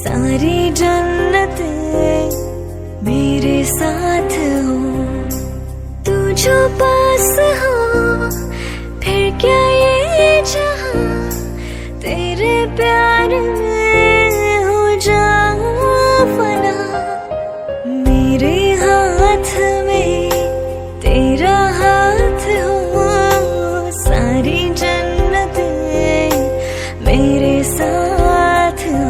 सारी जन्नतें मेरे साथ हो। तू जो पास हो फिर क्या ये जहां तेरे प्यार में हो जाऊं फना। मेरे हाथ में तेरा हाथ हो, सारी जन्नतें मेरे साथ हो।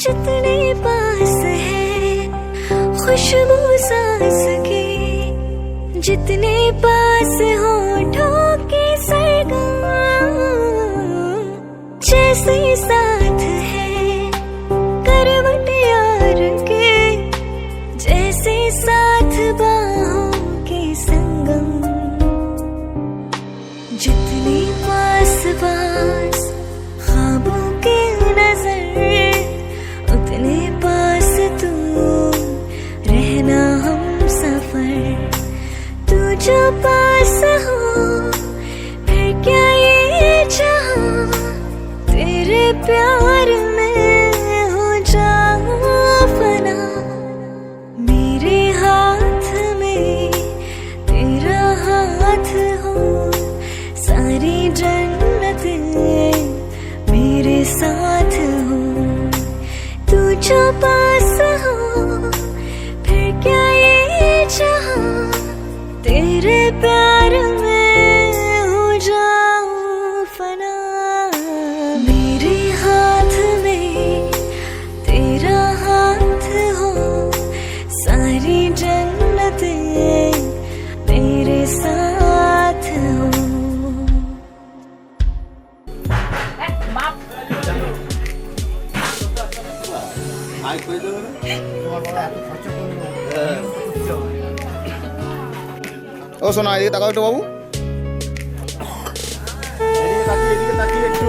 जितने पास है खुशबू सांस की, जितने पास होठों के सरगम, जैसे साथ है करवट यार के, जैसे साथ बाहों के संगम। जितने पास पास ख्वाबों के नजर, उतने पास तू रहना हम सफर। तू जो पास हो फिर क्या ये जहां तेरे प्यार में हो जाऊं फना। मेरे हाथ में तेरा हाथ हो, सारी जन्नतें मेरे साथ हो। तू जो पास हो फिर क्या ये जहां तेरे प्यार में हो जाऊं फना। मेरे हाथ में तेरा हाथ हो, सारी जन्नतें मेरे साथ हो। ও শোনা, এদিকে তাকাও একটু বাবু। এদিকে তাকিয়ে একটু,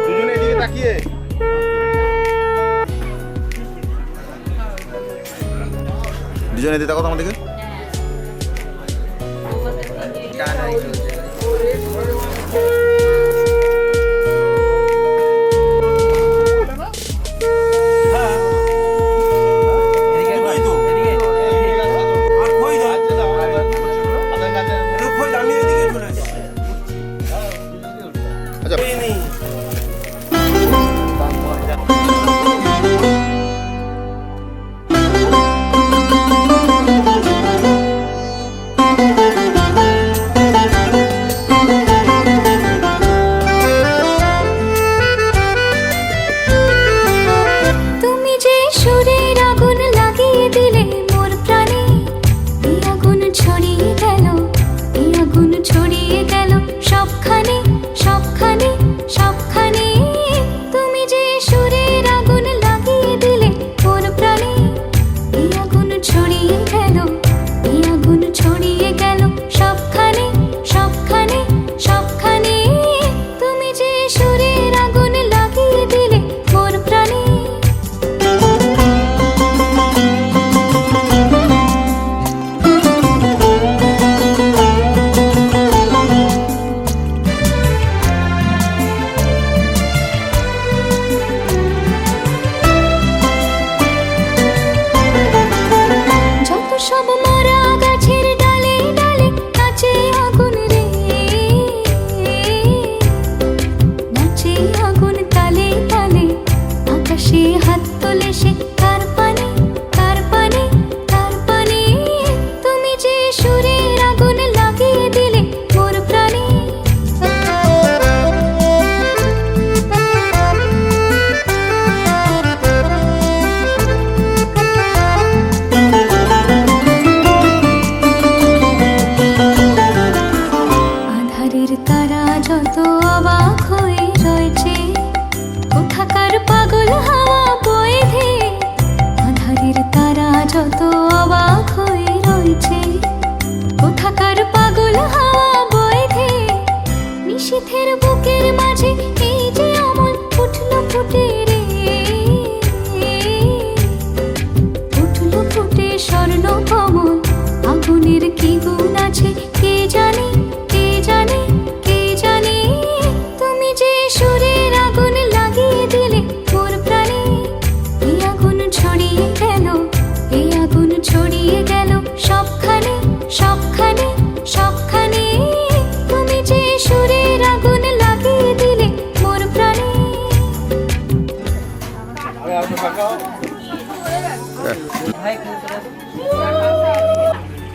দুজনে এদিকে তাকিয়ে। দুজনে এদিকে তাকাও তো আমার দিকে।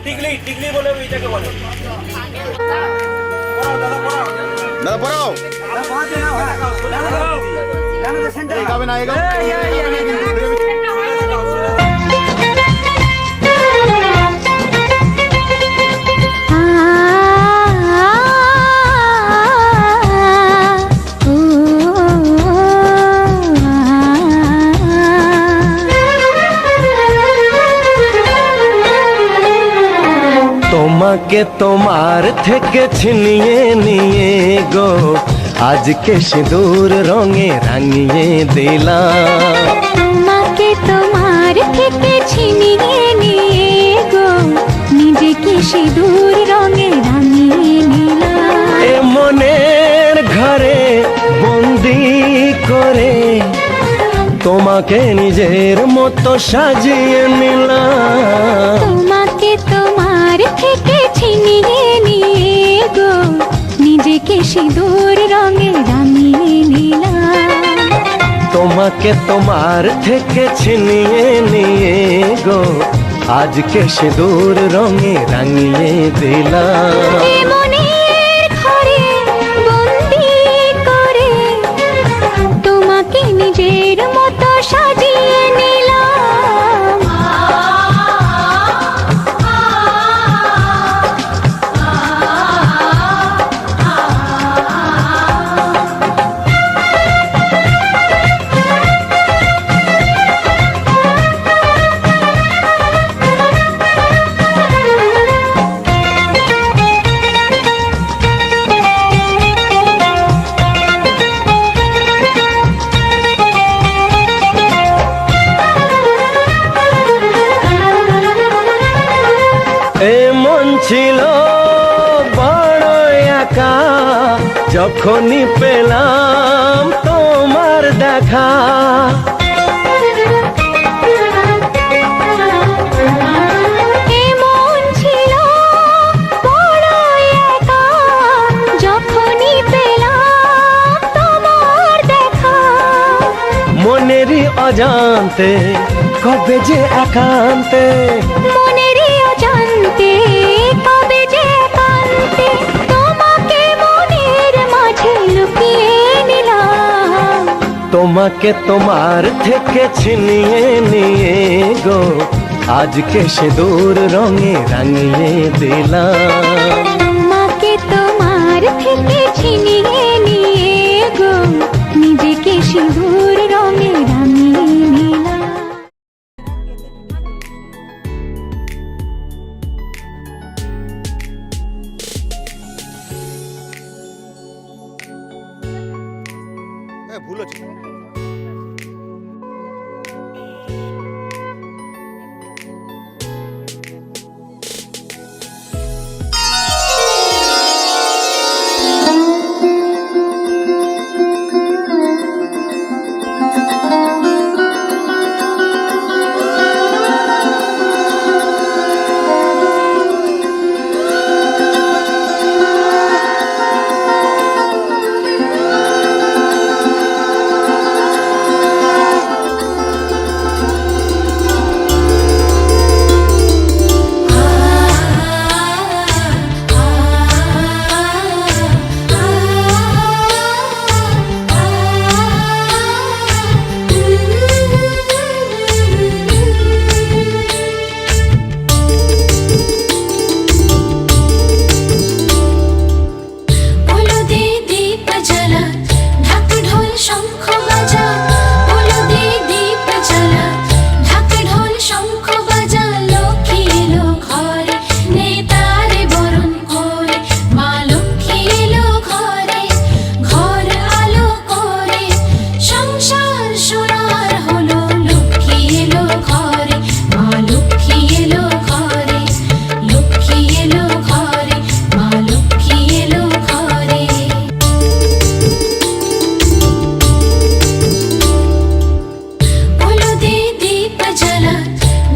টিকলি টিকলি বলে এইটাকে বলে। দাদা পড়াও। এগাবে না এগাবে। তোমাকে তোমার থেকে ছিনিয়ে নিয়ে গো আজকে সিঁদুর রঙে রাঙিয়ে দিলাম। তোমাকে তোমার থেকে ছিনিয়ে নিয়ে গো নিজেকে সিঁদুর রঙে রাঙিয়ে নিলাম। এ মনের ঘরে বন্দি করে তোমাকে নিজের মতো সাজিয়ে নিলাম। তোমাকে তোমার থেকে ছিনিয়ে নিয়ে গো নিজেকে সিঁদুর রঙে রাঙিয়ে নিলাম। তোমাকে তোমার থেকে ছিনিয়ে নিয়ে গো আজকে সিঁদুর রঙে রাঙিয়ে দিলাম। এ মনের ঘরে বন্দি করে তোমাকে নিজের মতো সাজিয়ে নিলাম। এ মন ছিল বড় একা যখনই পেলাম তোমার দেখা। এমন ছিল বড় একা যখনই পেলাম তোমার দেখা। মনেরই অজান্তে কবে যে একান্তে মনেরই অজান্তে কবে যে একান্তে তোমাকে মনের মাঝে লুকিয়ে নিলাম। তোমাকে তোমার থেকে ছিনিয়ে নিয়ে গো আজকে সিঁদুর রঙে রাঙিয়ে দিলাম। তোমাকে তোমার থেকে ছিনিয়ে নিয়ে গো নিজেকে সিঁদুর রঙে রাঙিয়ে নিলাম। ভুল হচ্ছে।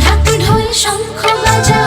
ঢাক ঢোল শঙ্খ বাজা